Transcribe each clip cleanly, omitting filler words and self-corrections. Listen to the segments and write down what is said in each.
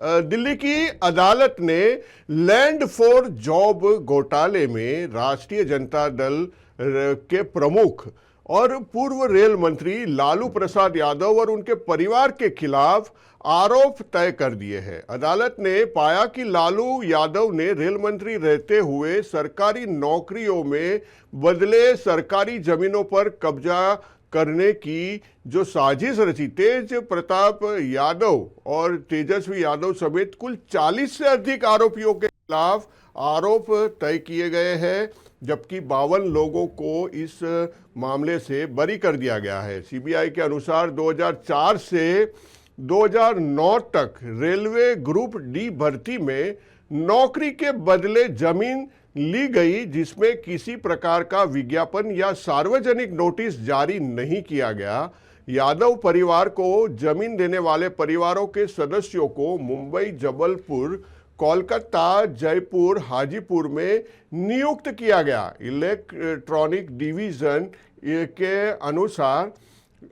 दिल्ली की अदालत ने लैंड फॉर जॉब घोटाले में राष्ट्रीय जनता दल के प्रमुख और पूर्व रेल मंत्री लालू प्रसाद यादव और उनके परिवार के खिलाफ आरोप तय कर दिए हैं। अदालत ने पाया कि लालू यादव ने रेल मंत्री रहते हुए सरकारी नौकरियों में बदले सरकारी जमीनों पर कब्जा करने की जो साजिश रची, तेज प्रताप यादव और तेजस्वी यादव समेत कुल 40 से अधिक आरोपियों के खिलाफ आरोप तय किए गए हैं, जबकि 52 लोगों को इस मामले से बरी कर दिया गया है। सीबीआई के अनुसार 2004 से 2009 तक रेलवे ग्रुप डी भर्ती में नौकरी के बदले जमीन ली गई, जिसमें किसी प्रकार का विज्ञापन या सार्वजनिक नोटिस जारी नहीं किया गया। यादव परिवार को जमीन देने वाले परिवारों के सदस्यों को मुंबई, जबलपुर, कोलकाता, जयपुर, हाजीपुर में नियुक्त किया गया। इलेक्ट्रॉनिक डिवीजन के अनुसार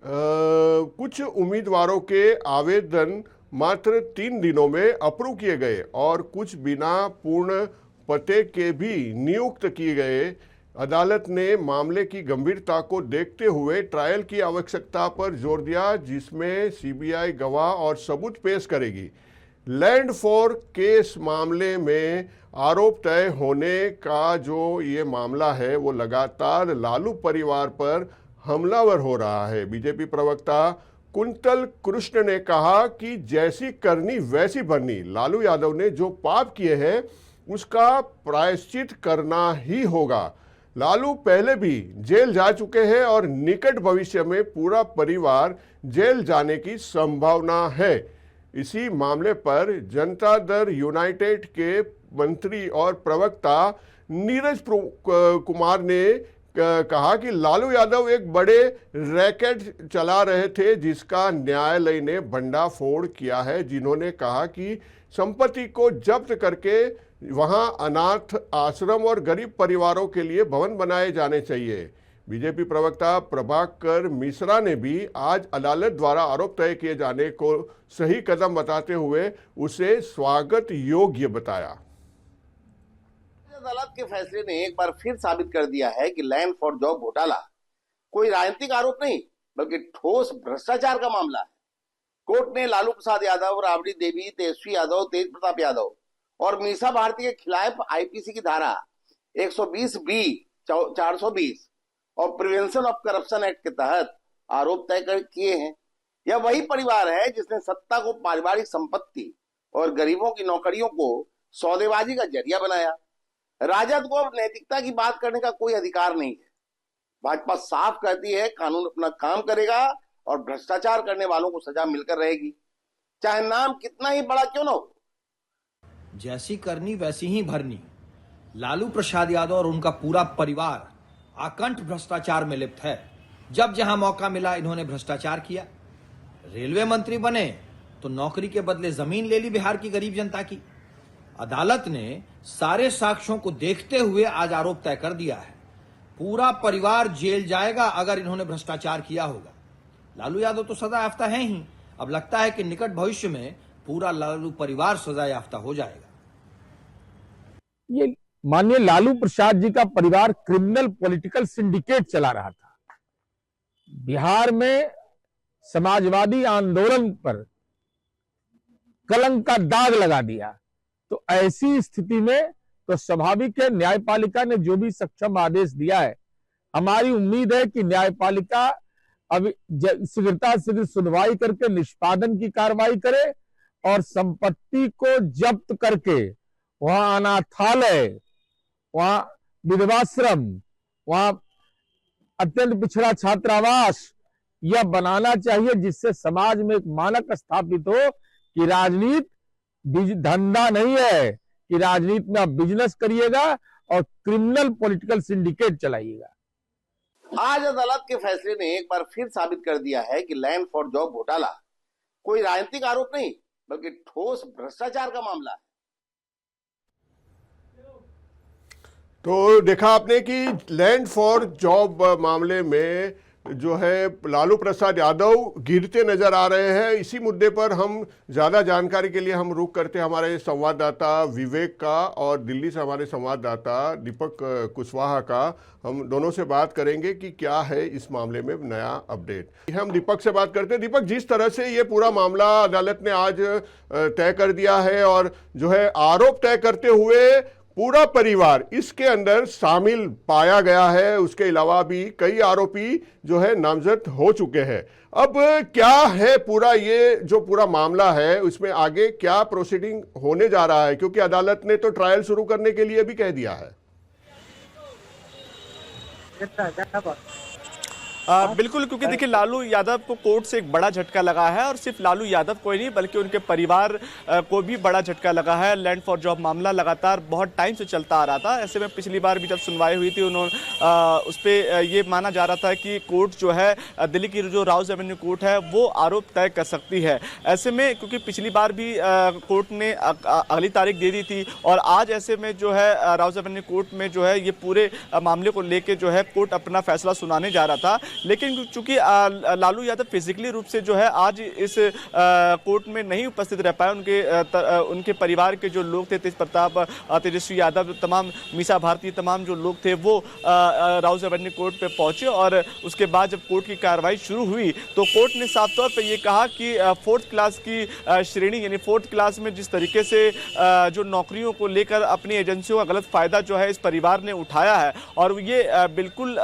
कुछ उम्मीदवारों के आवेदन मात्र 3 दिनों में अप्रूव किए गए और कुछ बिना पूर्ण पते के भी नियुक्त किए गए। अदालत ने मामले की गंभीरता को देखते हुए ट्रायल की आवश्यकता पर जोर दिया, जिसमें सीबीआई गवाह और सबूत पेश करेगी। लैंड फॉर केस मामले में आरोप तय होने का जो ये मामला है वो लगातार लालू परिवार पर हमलावर हो रहा है। बीजेपी प्रवक्ता कुंतल कृष्ण ने कहा कि जैसी करनी वैसी भरनी। लालू यादव ने जो पाप किए हैं उसका प्रायश्चित करना ही होगा। लालू पहले भी जेल जा चुके हैं और निकट भविष्य में पूरा परिवार जेल जाने की संभावना है। इसी मामले पर जनता दल यूनाइटेड के मंत्री और प्रवक्ता नीरज कुमार ने कहा कि लालू यादव एक बड़े रैकेट चला रहे थे, जिसका न्यायालय ने भंडाफोड़ किया है। जिन्होंने कहा कि संपत्ति को जब्त करके वहां अनाथ आश्रम और गरीब परिवारों के लिए भवन बनाए जाने चाहिए। बीजेपी प्रवक्ता प्रभाकर मिश्रा ने भी आज अदालत द्वारा आरोप तय किए जाने को सही कदम बताते हुए उसे स्वागत योग्य बताया। अदालत के फैसले ने एक बार फिर साबित कर दिया है कि लैंड फॉर जॉब घोटाला कोई राजनीतिक आरोप नहीं बल्कि ठोस भ्रष्टाचार का मामला है। कोर्ट ने लालू प्रसाद यादव, राबड़ी देवी, तेजस्वी यादव, तेज प्रताप यादव और मीसा भारती के खिलाफ आईपीसी की धारा 120B, 420 और प्रिवेंशन ऑफ करप्शन एक्ट के तहत आरोप तय किए हैं। यह वही परिवार है जिसने सत्ता को पारिवारिक संपत्ति और गरीबों की नौकरियों को सौदेबाजी का जरिया बनाया। राजद को अब नैतिकता की बात करने का कोई अधिकार नहीं है। भाजपा साफ कहती है कानून अपना काम करेगा और भ्रष्टाचार करने वालों को सजा मिलकर रहेगी, चाहे नाम कितना ही बड़ा क्यों ना हो। जैसी करनी वैसी ही भरनी। लालू प्रसाद यादव और उनका पूरा परिवार आकंठ भ्रष्टाचार में लिप्त है। जब जहां मौका मिला इन्होंने भ्रष्टाचार किया। रेलवे मंत्री बने तो नौकरी के बदले जमीन ले ली बिहार की गरीब जनता की। अदालत ने सारे साक्ष्यों को देखते हुए आज आरोप तय कर दिया है। पूरा परिवार जेल जाएगा अगर इन्होंने भ्रष्टाचार किया होगा। लालू यादव तो सजा याफ्ता है ही, अब लगता है कि निकट भविष्य में पूरा लालू परिवार सजा याफ्ता हो जाएगा। ये माननीय लालू प्रसाद जी का परिवार क्रिमिनल पॉलिटिकल सिंडिकेट चला रहा था। बिहार में समाजवादी आंदोलन पर कलंक का दाग लगा दिया। तो ऐसी स्थिति में तो स्वाभाविक है न्यायपालिका ने जो भी सक्षम आदेश दिया है, हमारी उम्मीद है कि न्यायपालिका अब शीघ्रता शीघ्र सुनवाई करके निष्पादन की कार्रवाई करे और संपत्ति को जब्त करके वहां अनाथालय, वहां विधवाश्रम, वहां अत्यंत पिछड़ा छात्रावास यह बनाना चाहिए, जिससे समाज में एक मानक स्थापित हो कि राजनीति धंधा नहीं है, कि राजनीति में आप बिजनेस करिएगा और क्रिमिनल पॉलिटिकल सिंडिकेट चलाइएगा। आज अदालत के फैसले ने एक बार फिर साबित कर दिया है कि लैंड फॉर जॉब घोटाला कोई राजनीतिक आरोप नहीं बल्कि ठोस भ्रष्टाचार का मामला है। तो देखा आपने कि लैंड फॉर जॉब मामले में जो है लालू प्रसाद यादव गिरते नजर आ रहे हैं। इसी मुद्दे पर हम ज़्यादा जानकारी के लिए हम रुख करते हैं हमारे संवाददाता विवेक का और दिल्ली से हमारे संवाददाता दीपक कुशवाहा का। हम दोनों से बात करेंगे कि क्या है इस मामले में नया अपडेट। हम दीपक से बात करते हैं। दीपक, जिस तरह से ये पूरा मामला अदालत ने आज तय कर दिया है और जो है आरोप तय करते हुए पूरा परिवार इसके अंदर शामिल पाया गया है, उसके अलावा भी कई आरोपी जो है नामजद हो चुके हैं। अब क्या है पूरा ये जो पूरा मामला है उसमें आगे क्या प्रोसीडिंग होने जा रहा है, क्योंकि अदालत ने तो ट्रायल शुरू करने के लिए भी कह दिया है। बिल्कुल, क्योंकि देखिए लालू यादव को कोर्ट से एक बड़ा झटका लगा है और सिर्फ लालू यादव को ही नहीं बल्कि उनके परिवार को भी बड़ा झटका लगा है। लैंड फॉर जॉब मामला लगातार बहुत टाइम से चलता आ रहा था। ऐसे में पिछली बार भी जब सुनवाई हुई थी उन्होंने उस पर ये माना जा रहा था कि कोर्ट जो है दिल्ली की जो राउज एवेन्यू कोर्ट है वो आरोप तय कर सकती है। ऐसे में क्योंकि पिछली बार भी कोर्ट ने अगली तारीख दे दी थी और आज ऐसे में जो है राउज एवेन्यू कोर्ट में जो है ये पूरे मामले को लेकर जो है कोर्ट अपना फैसला सुनाने जा रहा था। लेकिन चूंकि लालू यादव फिजिकली रूप से जो है आज इस कोर्ट में नहीं उपस्थित रह पाए, उनके परिवार के जो लोग थे तेज प्रताप, तेजस्वी यादव, तमाम मीसा भारती, तमाम जो लोग थे वो राउज एवेन्यू कोर्ट पे पहुंचे और उसके बाद जब कोर्ट की कार्रवाई शुरू हुई तो कोर्ट ने साफ तौर पे ये कहा कि फोर्थ क्लास की श्रेणी यानी फोर्थ क्लास में जिस तरीके से जो नौकरियों को लेकर अपनी एजेंसियों का गलत फायदा जो है इस परिवार ने उठाया है और ये बिल्कुल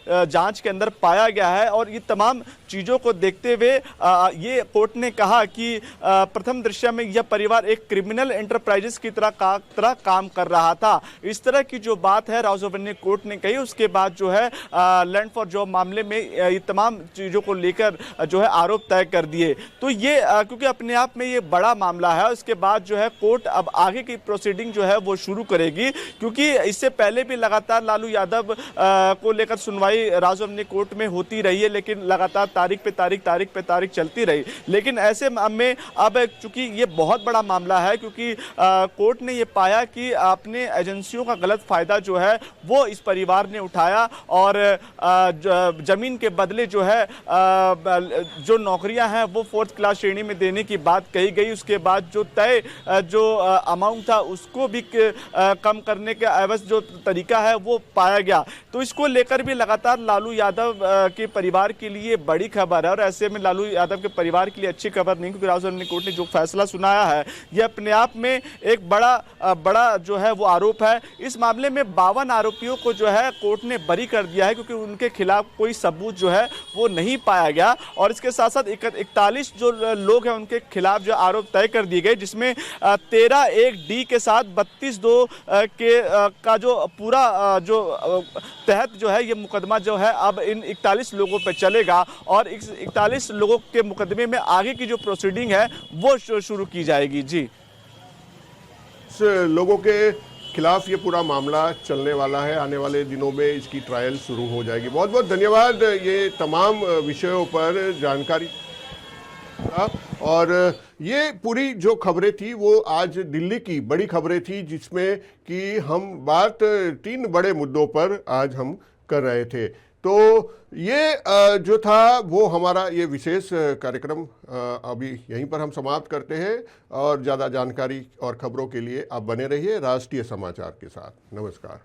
जांच के अंदर पाया गया है। और ये तमाम चीज़ों को देखते हुए ये कोर्ट ने कहा कि प्रथम दृष्टया में यह परिवार एक क्रिमिनल एंटरप्राइजेस की तरह काम कर रहा था। इस तरह की जो बात है राउज एवेन्यू कोर्ट ने कही। उसके बाद जो है लैंड फॉर जॉब मामले में ये तमाम चीज़ों को लेकर जो है आरोप तय कर दिए। तो ये क्योंकि अपने आप में ये बड़ा मामला है, उसके बाद जो है कोर्ट अब आगे की प्रोसीडिंग जो है वो शुरू करेगी, क्योंकि इससे पहले भी लगातार लालू यादव को लेकर सुनवाई राउज एवेन्यू कोर्ट में होती रही है, लेकिन लगातार तारीख पे तारीख चलती रही। लेकिन ऐसे में अब चूंकि ये बहुत बड़ा मामला है, क्योंकि कोर्ट ने ये पाया कि अपने एजेंसियों का गलत फायदा जो है वो इस परिवार ने उठाया और जमीन के बदले जो है जो नौकरियां हैं वो फोर्थ क्लास श्रेणी में देने की बात कही गई। उसके बाद जो तय जो अमाउंट था उसको भी कम करने का एवज जो तरीका है वो पाया गया। तो इसको लेकर भी लगातार लालू यादव के परिवार के लिए बड़ी खबर है और ऐसे में लालू यादव के परिवार के लिए अच्छी खबर नहीं, क्योंकि राउज एवेन्यू कोर्ट ने जो फैसला सुनाया है यह अपने आप में एक बड़ा जो है वो आरोप है। इस मामले में 52 आरोपियों को जो है कोर्ट ने बरी कर दिया है, क्योंकि उनके खिलाफ कोई सबूत जो है वो नहीं पाया गया। और इसके साथ साथ 41 जो लोग हैं उनके खिलाफ जो आरोप तय कर दिए गए, जिसमें 13(1)(d) के साथ 32(2) के का जो पूरा जो तहत जो है ये मुकदमा जो है अब इन 41 लोगों पे चलेगा और 41 लोगों के मुकदमे में आगे की जो प्रोसीडिंग है वो शुरू की जाएगी। जी, लोगों के खिलाफ ये पूरा मामला चलने वाला है। आने वाले दिनों में इसकी ट्रायल शुरू हो जाएगी। बहुत बहुत धन्यवाद ये तमाम विषयों पर जानकारी। और ये पूरी जो खबरें थी वो आज दिल्ली की बड़ी खबरें थी, जिसमें कि हम बात 3 बड़े मुद्दों पर आज हम कर रहे थे। तो ये जो था वो हमारा ये विशेष कार्यक्रम अभी यहीं पर हम समाप्त करते हैं और ज़्यादा जानकारी और खबरों के लिए आप बने रहिए राष्ट्रीय समाचार के साथ। नमस्कार।